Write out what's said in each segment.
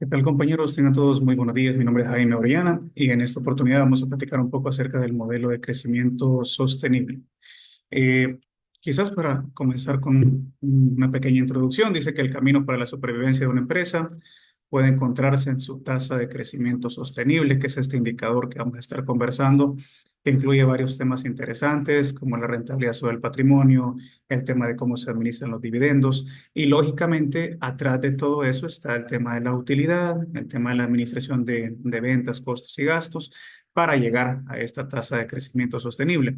¿Qué tal, compañeros? Tengan todos muy buenos días. Mi nombre es Jaime Orellana y en esta oportunidad vamos a platicar un poco acerca del modelo de crecimiento sostenible. Eh, Quizás para comenzar con una pequeña introducción, dice que el camino para la supervivencia de una empresa puede encontrarse en su tasa de crecimiento sostenible, que es este indicador que vamos a estar conversando, que incluye varios temas interesantes como la rentabilidad sobre el patrimonio, el tema de cómo se administran los dividendos y lógicamente atrás de todo eso está el tema de la utilidad, el tema de la administración de ventas, costos y gastos para llegar a esta tasa de crecimiento sostenible.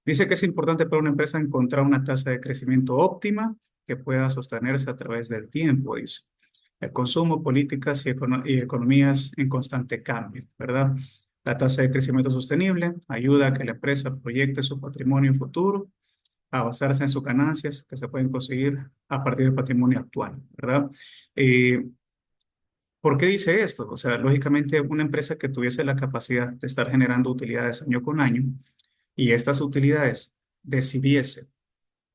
Dice que es importante para una empresa encontrar una tasa de crecimiento óptima que pueda sostenerse a través del tiempo, dice. El consumo, políticas y economías en constante cambio, ¿verdad? La tasa de crecimiento sostenible ayuda a que la empresa proyecte su patrimonio futuro, a basarse en sus ganancias que se pueden conseguir a partir del patrimonio actual, ¿verdad? Eh, ¿Por qué dice esto? O sea, lógicamente una empresa que tuviese la capacidad de estar generando utilidades año con año y estas utilidades decidiese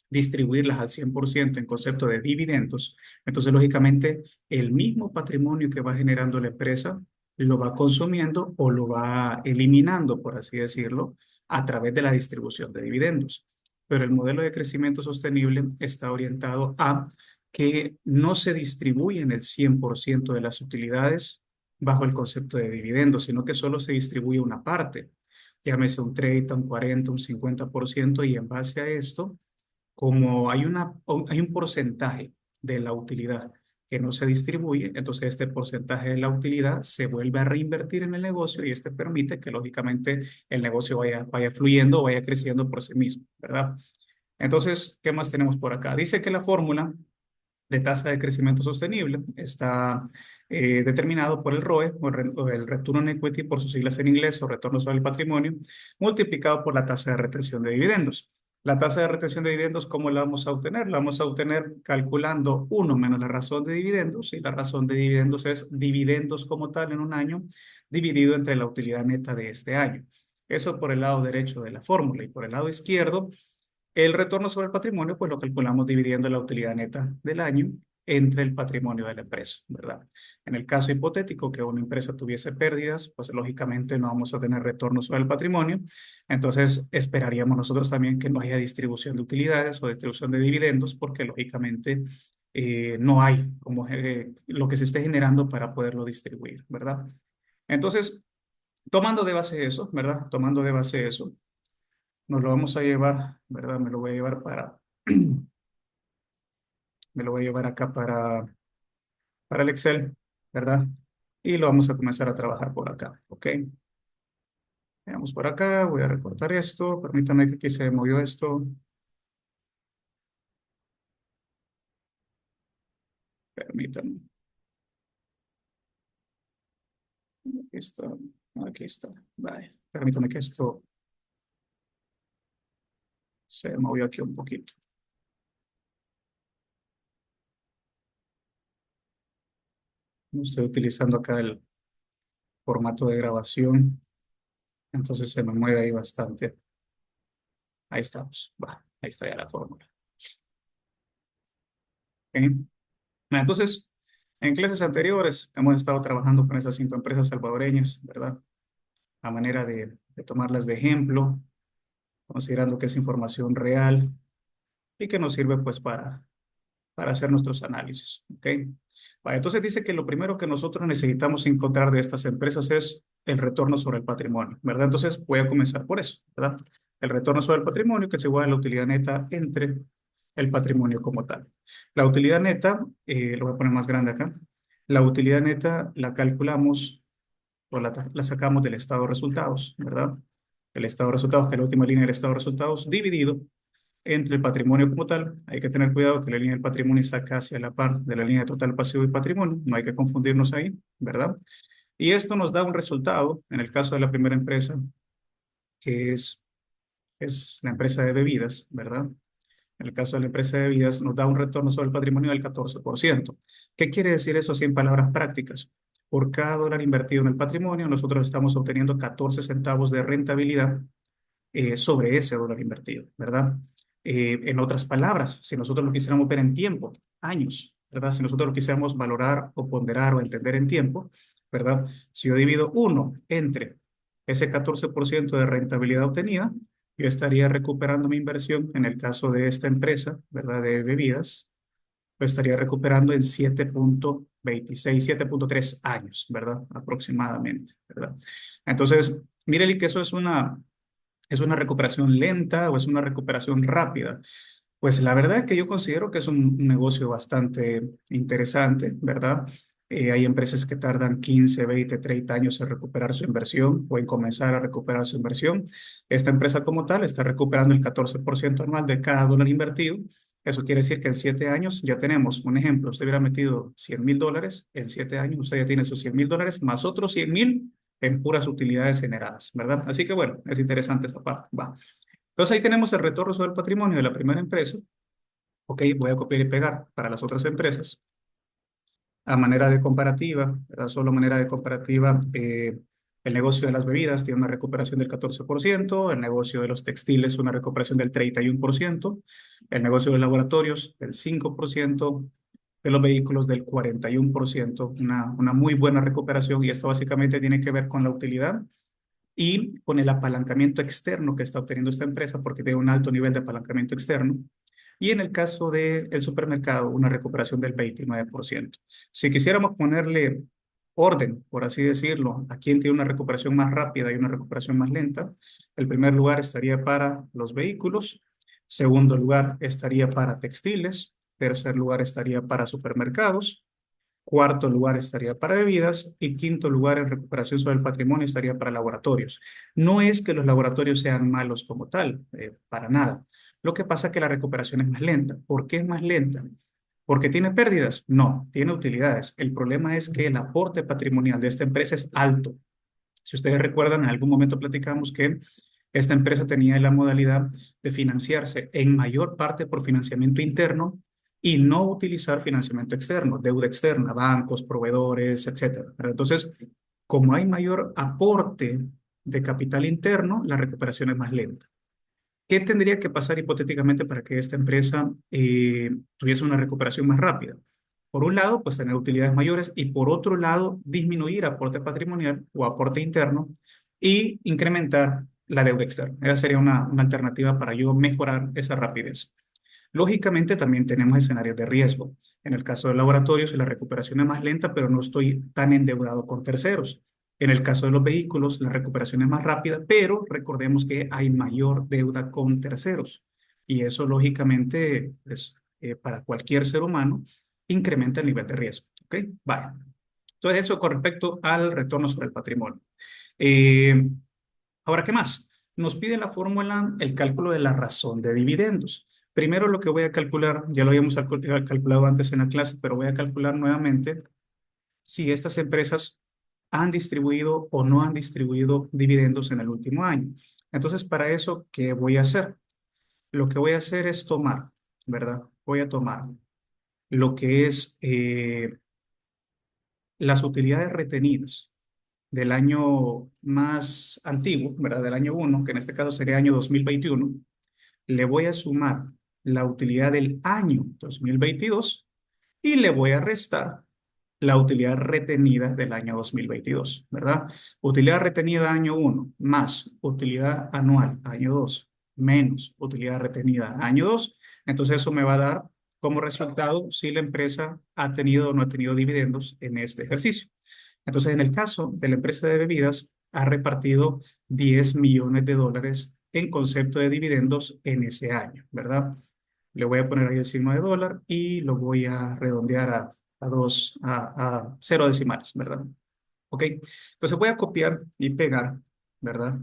distribuirlas al 100% en concepto de dividendos, entonces lógicamente el mismo patrimonio que va generando la empresa lo va consumiendo o lo va eliminando, por así decirlo, a través de la distribución de dividendos. Pero el modelo de crecimiento sostenible está orientado a que no se distribuyen el 100% de las utilidades bajo el concepto de dividendos, sino que solo se distribuye una parte, llámese un 30, un 40, un 50%, y en base a esto como hay un porcentaje de la utilidad que no se distribuye, entonces este porcentaje de la utilidad se vuelve a reinvertir en el negocio y este permite que lógicamente el negocio vaya fluyendo, vaya creciendo por sí mismo, ¿verdad? Entonces, ¿qué más tenemos por acá? Dice que la fórmula de tasa de crecimiento sostenible está determinado por el ROE, o el Return on Equity, por sus siglas en inglés, o retorno sobre el patrimonio, multiplicado por la tasa de retención de dividendos. La tasa de retención de dividendos, ¿cómo la vamos a obtener? La vamos a obtener calculando uno menos la razón de dividendos, y la razón de dividendos es dividendos como tal en un año, dividido entre la utilidad neta de este año. Eso por el lado derecho de la fórmula, y por el lado izquierdo el retorno sobre el patrimonio, pues lo calculamos dividiendo la utilidad neta del año entre el patrimonio de la empresa, ¿verdad? En el caso hipotético que una empresa tuviese pérdidas, pues lógicamente no vamos a tener retorno sobre el patrimonio. Entonces esperaríamos nosotros también que no haya distribución de utilidades o distribución de dividendos, porque lógicamente no hay como lo que se esté generando para poderlo distribuir, ¿verdad? Entonces, tomando de base eso, ¿verdad? Tomando de base eso, nos lo vamos a llevar, ¿verdad? Me lo voy a llevar me lo voy a llevar acá para el Excel, ¿verdad? Y lo vamos a comenzar a trabajar por acá, ¿ok? Veamos por acá, voy a recortar esto, permítame que aquí se movió esto, permítame, aquí está, aquí está, vale, permítame que esto se movió aquí un poquito. No estoy utilizando acá el formato de grabación, entonces se me mueve ahí bastante. Ahí estamos, va, ahí está ya la fórmula. ¿Ok? Entonces, en clases anteriores hemos estado trabajando con esas 5 empresas salvadoreñas, ¿verdad? A manera de tomarlas de ejemplo, considerando que es información real y que nos sirve pues para hacer nuestros análisis, ¿ok? Vale, entonces dice que lo primero que nosotros necesitamos encontrar de estas empresas es el retorno sobre el patrimonio, ¿verdad? Entonces voy a comenzar por eso, ¿verdad? El retorno sobre el patrimonio, que es igual a la utilidad neta entre el patrimonio como tal. La utilidad neta, lo voy a poner más grande acá, la utilidad neta la calculamos o la sacamos del estado de resultados, ¿verdad? El estado de resultados, que es la última línea del estado de resultados, dividido entre el patrimonio como tal. Hay que tener cuidado que la línea del patrimonio está casi a la par de la línea total pasivo y patrimonio. No hay que confundirnos ahí, ¿verdad? Y esto nos da un resultado, en el caso de la primera empresa, que es la empresa de bebidas, ¿verdad? En el caso de la empresa de bebidas, nos da un retorno sobre el patrimonio del 14%. ¿Qué quiere decir eso así en palabras prácticas? Por cada dólar invertido en el patrimonio, nosotros estamos obteniendo 14 centavos de rentabilidad sobre ese dólar invertido, ¿verdad? En otras palabras, si nosotros lo quisiéramos ver en tiempo, años, ¿verdad? Si nosotros lo quisiéramos valorar o ponderar o entender en tiempo, ¿verdad? Si yo divido uno entre ese 14% de rentabilidad obtenida, yo estaría recuperando mi inversión en el caso de esta empresa, ¿verdad? De bebidas, lo estaría recuperando en 7.26, 7.3 años, ¿verdad? Aproximadamente, ¿verdad? Entonces, mire que eso es una recuperación lenta o es una recuperación rápida. Pues la verdad es que yo considero que es un negocio bastante interesante, ¿verdad? Hay empresas que tardan 15, 20, 30 años en recuperar su inversión o en comenzar a recuperar su inversión. Esta empresa como tal está recuperando el 14% anual de cada dólar invertido. Eso quiere decir que en 7 años ya tenemos un ejemplo. Usted hubiera metido $100,000, en 7 años usted ya tiene sus $100,000 más otros 100,000 en puras utilidades generadas, ¿verdad? Así que bueno, es interesante esta parte. Va. Entonces ahí tenemos el retorno sobre el patrimonio de la primera empresa. Ok, voy a copiar y pegar para las otras empresas. A manera de comparativa, ¿verdad? Solo manera de comparativa, el negocio de las bebidas tiene una recuperación del 14%, el negocio de los textiles una recuperación del 31%, el negocio de laboratorios del 5%, de los vehículos del 41%, una muy buena recuperación y esto básicamente tiene que ver con la utilidad y con el apalancamiento externo que está obteniendo esta empresa porque tiene un alto nivel de apalancamiento externo. Y en el caso del supermercado, una recuperación del 29%. Si quisiéramos ponerle orden, por así decirlo, a quién tiene una recuperación más rápida y una recuperación más lenta, el primer lugar estaría para los vehículos, segundo lugar estaría para textiles, tercer lugar estaría para supermercados, cuarto lugar estaría para bebidas y quinto lugar en recuperación sobre el patrimonio estaría para laboratorios. No es que los laboratorios sean malos como tal, para nada. Lo que pasa es que la recuperación es más lenta. ¿Por qué es más lenta? ¿Porque tiene pérdidas? No, tiene utilidades. El problema es que el aporte patrimonial de esta empresa es alto. Si ustedes recuerdan, en algún momento platicamos que esta empresa tenía la modalidad de financiarse en mayor parte por financiamiento interno y no utilizar financiamiento externo, deuda externa, bancos, proveedores, etcétera. Pero entonces, como hay mayor aporte de capital interno, la recuperación es más lenta. ¿Qué tendría que pasar hipotéticamente para que esta empresa tuviese una recuperación más rápida? Por un lado, pues tener utilidades mayores y por otro lado, disminuir aporte patrimonial o aporte interno y incrementar la deuda externa. Esa sería una alternativa para yo mejorar esa rapidez. Lógicamente, también tenemos escenarios de riesgo. En el caso de laboratorios, la recuperación es más lenta, pero no estoy tan endeudado con terceros. En el caso de los vehículos, la recuperación es más rápida, pero recordemos que hay mayor deuda con terceros. Y eso, lógicamente, pues, para cualquier ser humano, incrementa el nivel de riesgo. ¿Ok? Vale. Entonces, eso con respecto al retorno sobre el patrimonio. Eh, Ahora, ¿qué más? Nos pide la fórmula, el cálculo de la razón de dividendos. Primero lo que voy a calcular, ya lo habíamos calculado antes en la clase, pero voy a calcular nuevamente si estas empresas han distribuido o no han distribuido dividendos en el último año. Entonces, para eso, ¿qué voy a hacer? Lo que voy a hacer es tomar, ¿verdad? Voy a tomar lo que es las utilidades retenidas del año más antiguo, ¿verdad? Del año uno, que en este caso sería año 2021, le voy a sumar la utilidad del año 2022 y le voy a restar la utilidad retenida del año 2022, ¿verdad? Utilidad retenida año uno más utilidad anual año 2 menos utilidad retenida año 2. Entonces eso me va a dar como resultado si la empresa ha tenido o no ha tenido dividendos en este ejercicio. Entonces, en el caso de la empresa de bebidas, ha repartido $10 millones en concepto de dividendos en ese año, ¿verdad? Le voy a poner ahí el signo de dólar y lo voy a redondear a 0 decimales, ¿verdad? Ok, entonces voy a copiar y pegar, ¿verdad?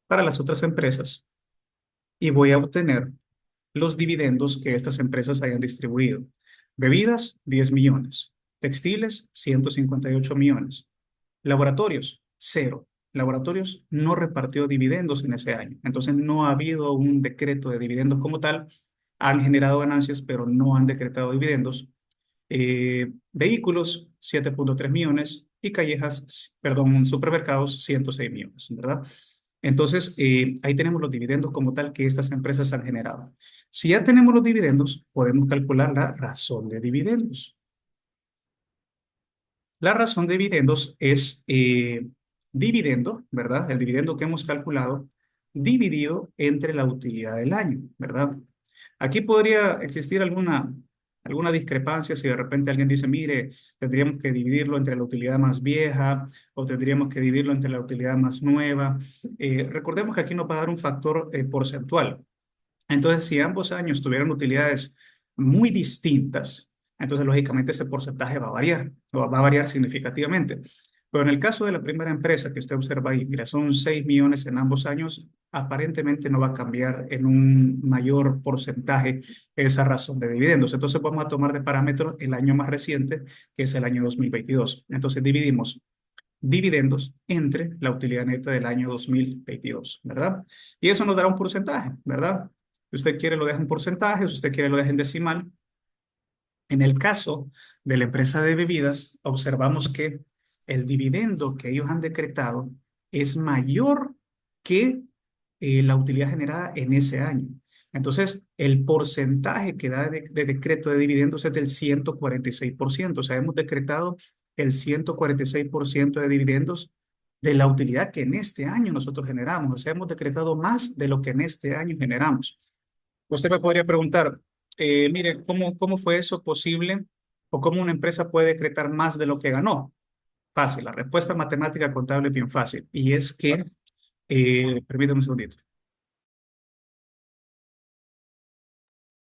Para las otras empresas y voy a obtener los dividendos que estas empresas hayan distribuido. Bebidas, 10 millones. Textiles, 158 millones. Laboratorios, cero. Laboratorios no repartió dividendos en ese año. Entonces no ha habido un decreto de dividendos como tal. Han generado ganancias, pero no han decretado dividendos. Vehículos, 7.3 millones. Y callejas, perdón, supermercados, 106 millones, ¿verdad? Entonces, ahí tenemos los dividendos como tal que estas empresas han generado. Si ya tenemos los dividendos, podemos calcular la razón de dividendos. La razón de dividendos es dividendo, ¿verdad? El dividendo que hemos calculado dividido entre la utilidad del año, ¿verdad? Aquí podría existir alguna discrepancia si de repente alguien dice, mire, tendríamos que dividirlo entre la utilidad más vieja o tendríamos que dividirlo entre la utilidad más nueva. Recordemos que aquí nos va a dar un factor porcentual. Entonces, si ambos años tuvieran utilidades muy distintas, entonces lógicamente ese porcentaje va a variar, o va a variar significativamente. Pero en el caso de la primera empresa que usted observa ahí, mira, son 6 millones en ambos años, aparentemente no va a cambiar en un mayor porcentaje esa razón de dividendos. Entonces vamos a tomar de parámetro el año más reciente, que es el año 2022. Entonces dividimos dividendos entre la utilidad neta del año 2022, ¿verdad? Y eso nos dará un porcentaje, ¿verdad? Si usted quiere lo deja en porcentaje, si usted quiere lo deja en decimal. En el caso de la empresa de bebidas, observamos que el dividendo que ellos han decretado es mayor que la utilidad generada en ese año. Entonces, el porcentaje que da de decreto de dividendos es del 146%. O sea, hemos decretado el 146% de dividendos de la utilidad que en este año nosotros generamos. O sea, hemos decretado más de lo que en este año generamos. Usted me podría preguntar, mire, ¿cómo fue eso posible? ¿O cómo una empresa puede decretar más de lo que ganó? Fácil, la respuesta matemática contable es bien fácil. Y es que, permítame un segundito.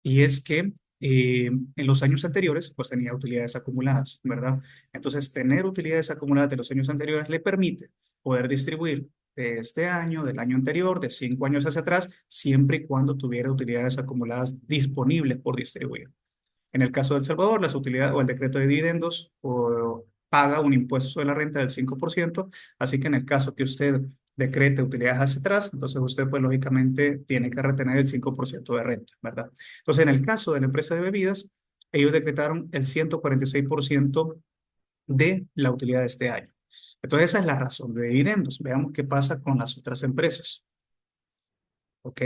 Y es que en los años anteriores, pues tenía utilidades acumuladas, ¿verdad? Entonces, tener utilidades acumuladas de los años anteriores le permite poder distribuir de este año, del año anterior, de 5 años hacia atrás, siempre y cuando tuviera utilidades acumuladas disponibles por distribuir. En el caso de El Salvador, las utilidades o el decreto de dividendos paga un impuesto sobre la renta del 5%, así que en el caso que usted decrete utilidades hacia atrás, entonces usted pues lógicamente tiene que retener el 5% de renta, ¿verdad? Entonces en el caso de la empresa de bebidas, ellos decretaron el 146% de la utilidad de este año. Entonces esa es la razón de dividendos. Veamos qué pasa con las otras empresas, ¿ok?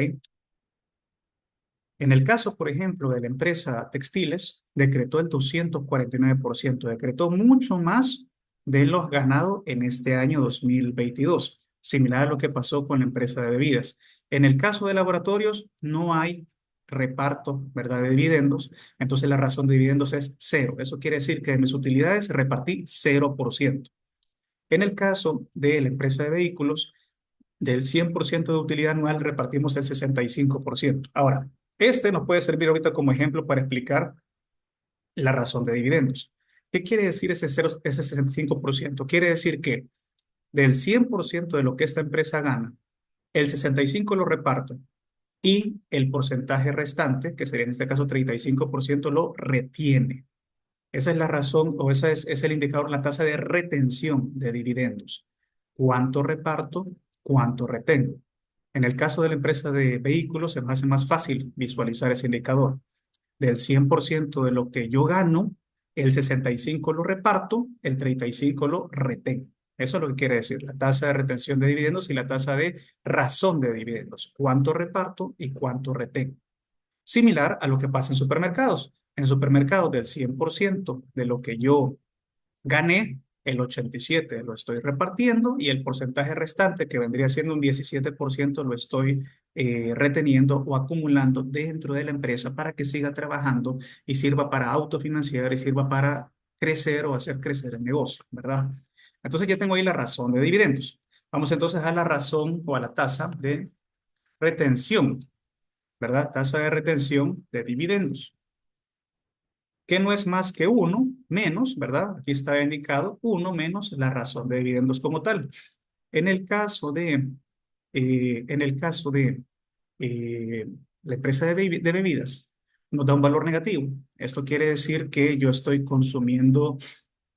En el caso, por ejemplo, de la empresa Textiles, decretó el 249%, decretó mucho más de los ganados en este año 2022, similar a lo que pasó con la empresa de bebidas. En el caso de laboratorios, no hay reparto, ¿verdad?, de dividendos, entonces la razón de dividendos es cero. Eso quiere decir que de mis utilidades repartí 0%. En el caso de la empresa de vehículos, del 100% de utilidad anual repartimos el 65%. Ahora, este nos puede servir ahorita como ejemplo para explicar la razón de dividendos. ¿Qué quiere decir ese 65%? Quiere decir que del 100% de lo que esta empresa gana, el 65% lo reparte y el porcentaje restante, que sería en este caso 35%, lo retiene. Esa es la razón o es el indicador, la tasa de retención de dividendos. ¿Cuánto reparto? ¿Cuánto retengo? En el caso de la empresa de vehículos, se me hace más fácil visualizar ese indicador. Del 100% de lo que yo gano, el 65% lo reparto, el 35% lo retengo. Eso es lo que quiere decir la tasa de retención de dividendos y la tasa de razón de dividendos. ¿Cuánto reparto y cuánto retengo? Similar a lo que pasa en supermercados. En supermercados, del 100% de lo que yo gané, el 87% lo estoy repartiendo y el porcentaje restante, que vendría siendo un 17%, lo estoy reteniendo o acumulando dentro de la empresa para que siga trabajando y sirva para autofinanciar y sirva para crecer o hacer crecer el negocio, ¿verdad? Entonces ya tengo ahí la razón de dividendos. Vamos entonces a la razón o a la tasa de retención, ¿verdad? Tasa de retención de dividendos, que no es más que uno menos, ¿verdad? Aquí está indicado uno menos la razón de dividendos como tal. En el caso de, en el caso de eh, la empresa de bebidas, nos da un valor negativo. Esto quiere decir que yo estoy consumiendo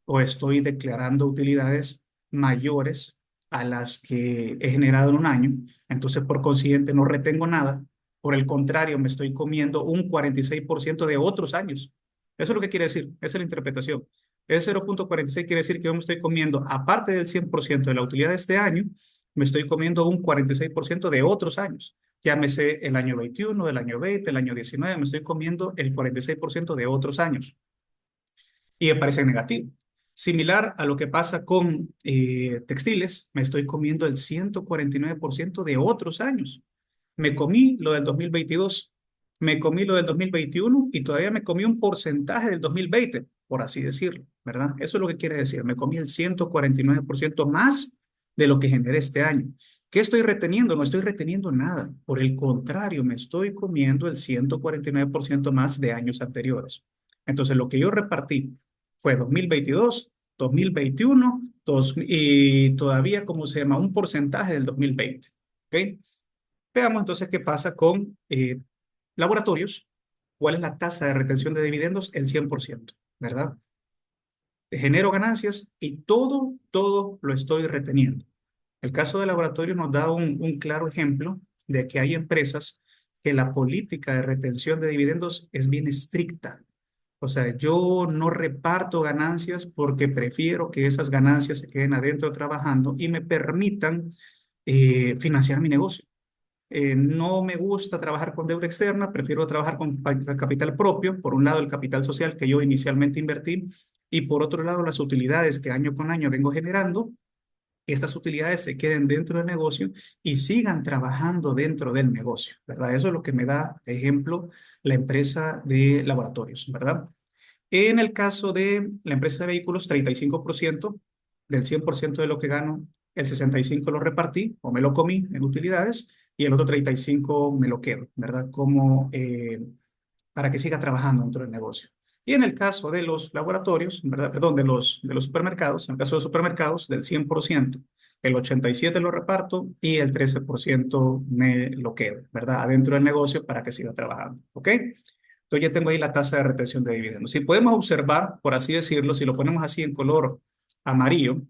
o estoy declarando utilidades mayores a las que he generado en un año. Entonces, por consiguiente, no retengo nada. Por el contrario, me estoy comiendo un 46% de otros años. Eso es lo que quiere decir. Esa es la interpretación. Ese 0,46 quiere decir que yo me estoy comiendo, aparte del 100% de la utilidad de este año, me estoy comiendo un 46% de otros años. Llámese el año 21, el año 20, el año 19, me estoy comiendo el 46% de otros años. Y me parece negativo. Similar a lo que pasa con textiles, me estoy comiendo el 149% de otros años. Me comí lo del 2022, me comí lo del 2021 y todavía me comí un porcentaje del 2020, por así decirlo, ¿verdad? Eso es lo que quiere decir. Me comí el 149% más de lo que generé este año. ¿Qué estoy reteniendo? No estoy reteniendo nada. Por el contrario, me estoy comiendo el 149% más de años anteriores. Entonces, lo que yo repartí fue 2022, 2021 y todavía, ¿cómo se llama? Un porcentaje del 2020. ¿Ok? Veamos entonces qué pasa con laboratorios. ¿Cuál es la tasa de retención de dividendos? El 100%, ¿verdad? Genero ganancias y todo lo estoy reteniendo. El caso de laboratorio nos da un claro ejemplo de que hay empresas que la política de retención de dividendos es bien estricta. O sea, yo no reparto ganancias porque prefiero que esas ganancias se queden adentro trabajando y me permitan financiar mi negocio. No me gusta trabajar con deuda externa, prefiero trabajar con capital propio, por un lado el capital social que yo inicialmente invertí y por otro lado las utilidades que año con año vengo generando, estas utilidades se queden dentro del negocio y sigan trabajando dentro del negocio, ¿verdad? Eso es lo que me da ejemplo la empresa de laboratorios, ¿verdad? En el caso de la empresa de vehículos, 35% del 100% de lo que gano, el 65% lo repartí o me lo comí en utilidades y el otro 35% me lo quedo, ¿verdad? Como para que siga trabajando dentro del negocio. Y en el caso de los laboratorios, ¿verdad? Perdón, de los supermercados, en el caso de los supermercados, del 100%, el 87% lo reparto y el 13% me lo quedo, ¿verdad? Adentro del negocio para que siga trabajando, ¿ok? Entonces ya tengo ahí la tasa de retención de dividendos. Si podemos observar, por así decirlo, si lo ponemos así en color amarillo,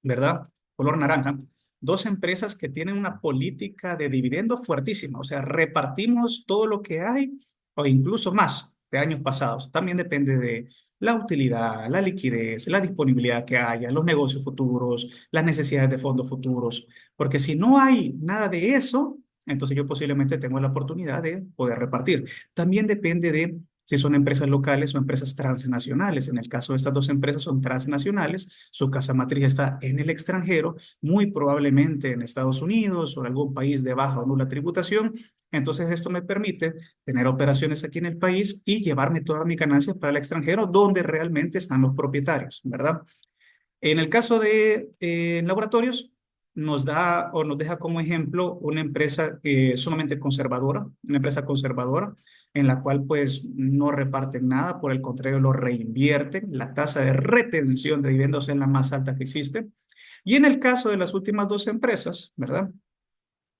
¿verdad? Color naranja, dos empresas que tienen una política de dividendos fuertísima, o sea, repartimos todo lo que hay o incluso más de años pasados. También depende de la utilidad, la liquidez, la disponibilidad que haya, los negocios futuros, las necesidades de fondos futuros, porque si no hay nada de eso, entonces yo posiblemente tengo la oportunidad de poder repartir. También depende de si son empresas locales o empresas transnacionales. En el caso de estas dos empresas son transnacionales, su casa matriz está en el extranjero, muy probablemente en Estados Unidos o en algún país de baja o nula tributación. Entonces esto me permite tener operaciones aquí en el país y llevarme todas mis ganancias para el extranjero, donde realmente están los propietarios, ¿verdad? En el caso de laboratorios, nos da o nos deja como ejemplo una empresa sumamente conservadora, una empresa conservadora en la cual pues no reparten nada, por el contrario lo reinvierten. La tasa de retención de dividendos es la más alta que existe. Y en el caso de las últimas dos empresas, ¿verdad?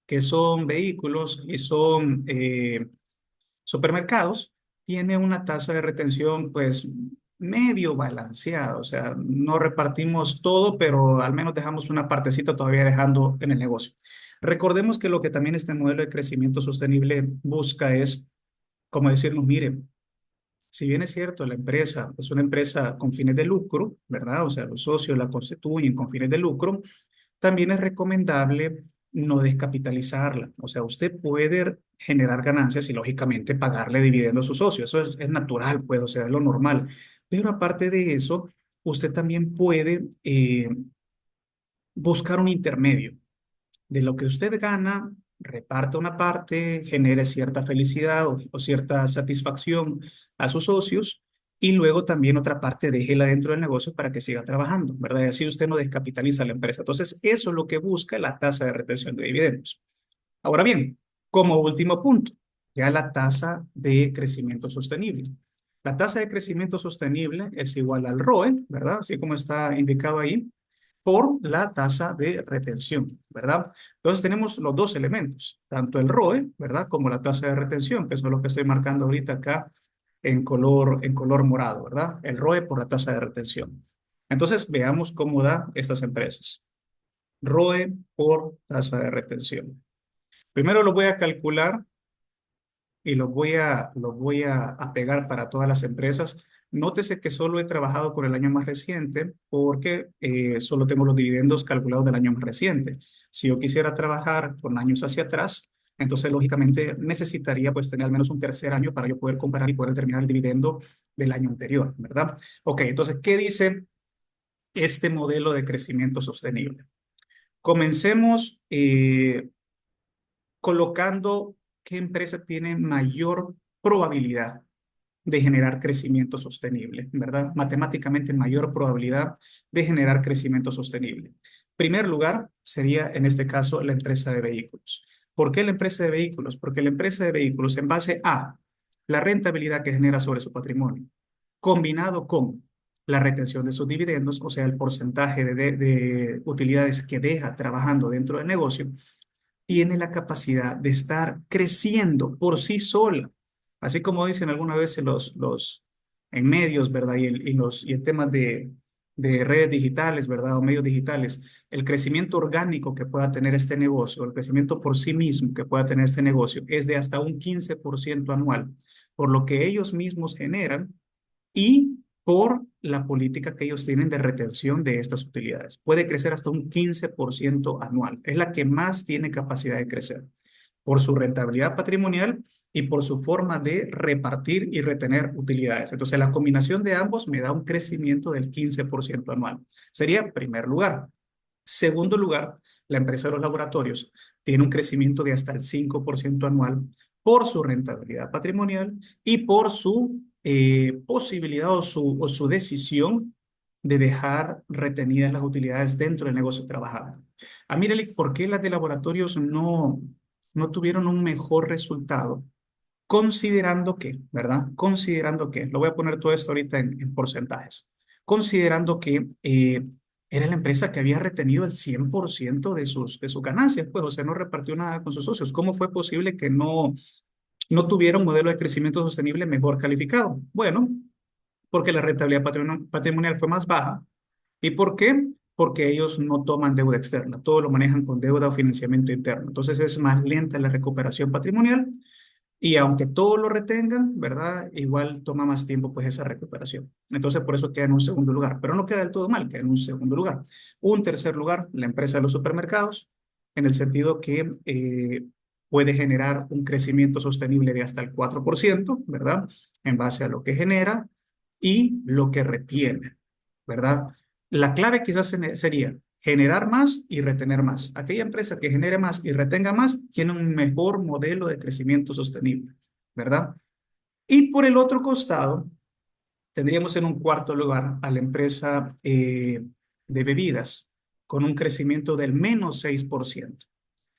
Que son vehículos y son supermercados, tiene una tasa de retención pues medio balanceada, o sea, no repartimos todo, pero al menos dejamos una partecita todavía dejando en el negocio. Recordemos que lo que también este modelo de crecimiento sostenible busca es, como decirnos, mire, si bien es cierto, la empresa es una empresa con fines de lucro, ¿verdad? O sea, los socios la constituyen con fines de lucro, también es recomendable no descapitalizarla. O sea, usted puede generar ganancias y lógicamente pagarle dividendos a sus socios. Eso es natural, pues, o sea, es lo normal. Pero aparte de eso, usted también puede buscar un intermedio de lo que usted gana, reparta una parte, genere cierta felicidad o cierta satisfacción a sus socios y luego también otra parte déjela dentro del negocio para que siga trabajando, ¿verdad? Y así usted no descapitaliza la empresa. Entonces, eso es lo que busca la tasa de retención de dividendos. Ahora bien, como último punto, ya la tasa de crecimiento sostenible. La tasa de crecimiento sostenible es igual al ROE, ¿verdad? Así como está indicado ahí, por la tasa de retención, ¿verdad? Entonces tenemos los dos elementos, tanto el ROE, ¿verdad? Como la tasa de retención, que es lo que estoy marcando ahorita acá en color morado, ¿verdad? El ROE por la tasa de retención. Entonces veamos cómo da estas empresas. ROE por tasa de retención. Primero lo voy a calcular y los voy a pegar para todas las empresas. Nótese que solo he trabajado con el año más reciente porque solo tengo los dividendos calculados del año más reciente. Si yo quisiera trabajar con años hacia atrás, entonces lógicamente necesitaría pues tener al menos un tercer año para yo poder comparar y poder determinar el dividendo del año anterior, ¿verdad? Ok, entonces, ¿qué dice? este modelo de crecimiento sostenible. Comencemos colocando qué empresa tiene mayor probabilidad de generar crecimiento sostenible, ¿verdad? Matemáticamente mayor probabilidad de generar crecimiento sostenible. Primer lugar sería, en este caso, la empresa de vehículos. ¿Por qué la empresa de vehículos? Porque la empresa de vehículos, en base a la rentabilidad que genera sobre su patrimonio, combinado con la retención de sus dividendos, o sea, el porcentaje de utilidades que deja trabajando dentro del negocio, tiene la capacidad de estar creciendo por sí sola. Así como dicen algunas veces los en medios, ¿verdad? Y en temas de redes digitales, ¿verdad? O medios digitales, el crecimiento orgánico que pueda tener este negocio, el crecimiento por sí mismo que pueda tener este negocio, es de hasta un 15% anual, por lo que ellos mismos generan y por la política que ellos tienen de retención de estas utilidades. Puede crecer hasta un 15% anual. Es la que más tiene capacidad de crecer por su rentabilidad patrimonial y por su forma de repartir y retener utilidades. Entonces, la combinación de ambos me da un crecimiento del 15% anual. Sería primer lugar. Segundo lugar, la empresa de los laboratorios tiene un crecimiento de hasta el 5% anual por su rentabilidad patrimonial y por su posibilidad o su decisión de dejar retenidas las utilidades dentro del negocio trabajando. A Mirelic, ¿por qué las de laboratorios no tuvieron un mejor resultado? Considerando que, ¿verdad? Considerando que, lo voy a poner todo esto ahorita en porcentajes, considerando que era la empresa que había retenido el 100% de sus ganancias, pues, o sea, no repartió nada con sus socios. ¿Cómo fue posible que no tuviera un modelo de crecimiento sostenible mejor calificado? Bueno, porque la rentabilidad patrimonial fue más baja. ¿Y por qué? Porque ellos no toman deuda externa, todo lo manejan con deuda o financiamiento interno. Entonces es más lenta la recuperación patrimonial y aunque todo lo retengan, ¿verdad? Igual toma más tiempo pues esa recuperación. Entonces por eso queda en un segundo lugar, pero no queda del todo mal, queda en un segundo lugar. Un tercer lugar, la empresa de los supermercados, en el sentido que puede generar un crecimiento sostenible de hasta el 4%, ¿verdad? En base a lo que genera y lo que retiene, ¿verdad? La clave quizás sería generar más y retener más. Aquella empresa que genere más y retenga más tiene un mejor modelo de crecimiento sostenible, ¿verdad? Y por el otro costado, tendríamos en un cuarto lugar a la empresa de bebidas con un crecimiento del -6%.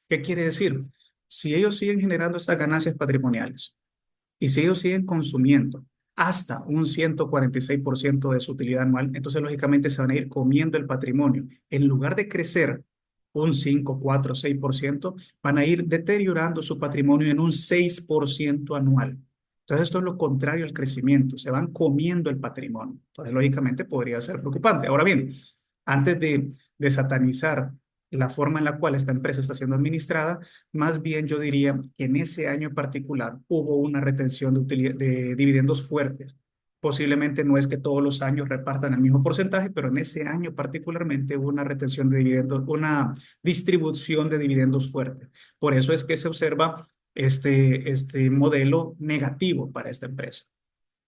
¿Qué quiere decir? Si ellos siguen generando estas ganancias patrimoniales, y si ellos siguen consumiendo hasta un 146% de su utilidad anual, entonces lógicamente se van a ir comiendo el patrimonio. En lugar de crecer un 5, 4, 6%, van a ir deteriorando su patrimonio en un 6% anual. Entonces esto es lo contrario al crecimiento, se van comiendo el patrimonio. Entonces lógicamente podría ser preocupante. Ahora bien, antes de satanizar la forma en la cual esta empresa está siendo administrada, más bien yo diría que en ese año en particular hubo una retención de dividendos fuertes. Posiblemente no es que todos los años repartan el mismo porcentaje, pero en ese año particularmente hubo una retención de dividendos, una distribución de dividendos fuerte. Por eso es que se observa este modelo negativo para esta empresa.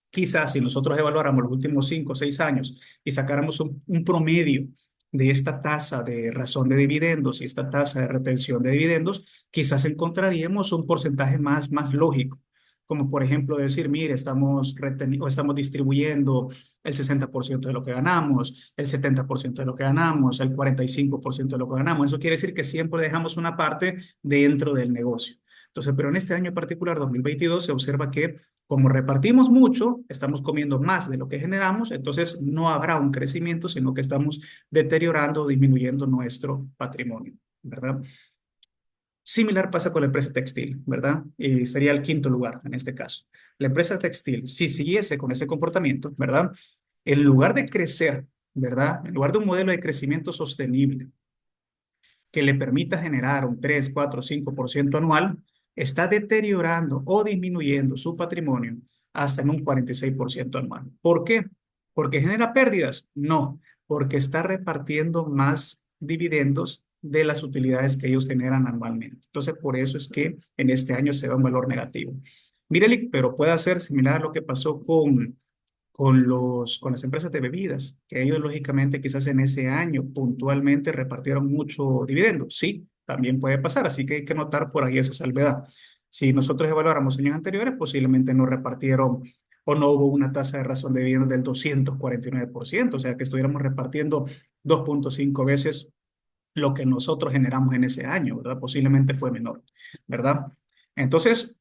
Quizás si nosotros evaluáramos los últimos 5 o 6 años y sacáramos un promedio de esta tasa de razón de dividendos y esta tasa de retención de dividendos, quizás encontraríamos un porcentaje más lógico, como por ejemplo decir, mire, estamos distribuyendo el 60% de lo que ganamos, el 70% de lo que ganamos, el 45% de lo que ganamos. Eso quiere decir que siempre dejamos una parte dentro del negocio. Entonces, pero en este año en particular, 2022, se observa que como repartimos mucho, estamos comiendo más de lo que generamos, entonces no habrá un crecimiento, sino que estamos deteriorando o disminuyendo nuestro patrimonio, ¿verdad? Similar pasa con la empresa textil, ¿verdad? Y sería el quinto lugar en este caso. La empresa textil, si siguiese con ese comportamiento, ¿verdad? En lugar de crecer, ¿verdad? En lugar de un modelo de crecimiento sostenible, que le permita generar un 3, 4, 5% anual, está deteriorando o disminuyendo su patrimonio hasta en un 46% anual. ¿Por qué? ¿Porque genera pérdidas? No, porque está repartiendo más dividendos de las utilidades que ellos generan anualmente. Entonces, por eso es que en este año se da un valor negativo. Mireli, pero puede ser similar a lo que pasó con las empresas de bebidas, que ellos lógicamente quizás en ese año puntualmente repartieron mucho dividendo. Sí, también puede pasar, así que hay que notar por ahí esa salvedad. Si nosotros evaluáramos años anteriores, posiblemente no repartieron o no hubo una tasa de razón de dividendos del 249%, o sea que estuviéramos repartiendo 2.5 veces lo que nosotros generamos en ese año, ¿verdad? Posiblemente fue menor, ¿verdad? Entonces,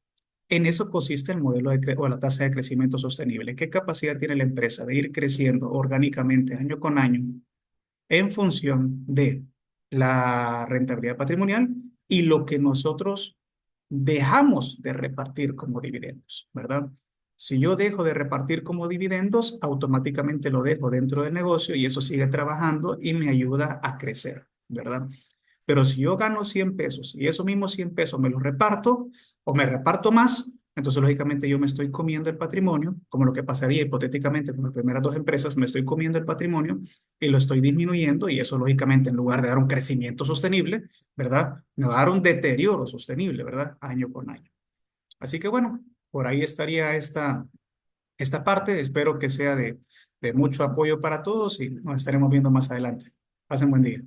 en eso consiste el modelo o la tasa de crecimiento sostenible. ¿Qué capacidad tiene la empresa de ir creciendo orgánicamente año con año en función de la rentabilidad patrimonial y lo que nosotros dejamos de repartir como dividendos, ¿verdad? Si yo dejo de repartir como dividendos, automáticamente lo dejo dentro del negocio y eso sigue trabajando y me ayuda a crecer, ¿verdad? Pero si yo gano 100 pesos y esos mismos 100 pesos me los reparto o me reparto más, entonces lógicamente yo me estoy comiendo el patrimonio, como lo que pasaría hipotéticamente con las primeras dos empresas, me estoy comiendo el patrimonio y lo estoy disminuyendo y eso lógicamente en lugar de dar un crecimiento sostenible, ¿verdad? Me va a dar un deterioro sostenible, ¿verdad? Año con año. Así que bueno, por ahí estaría esta parte. Espero que sea de mucho apoyo para todos y nos estaremos viendo más adelante. Pasen buen día.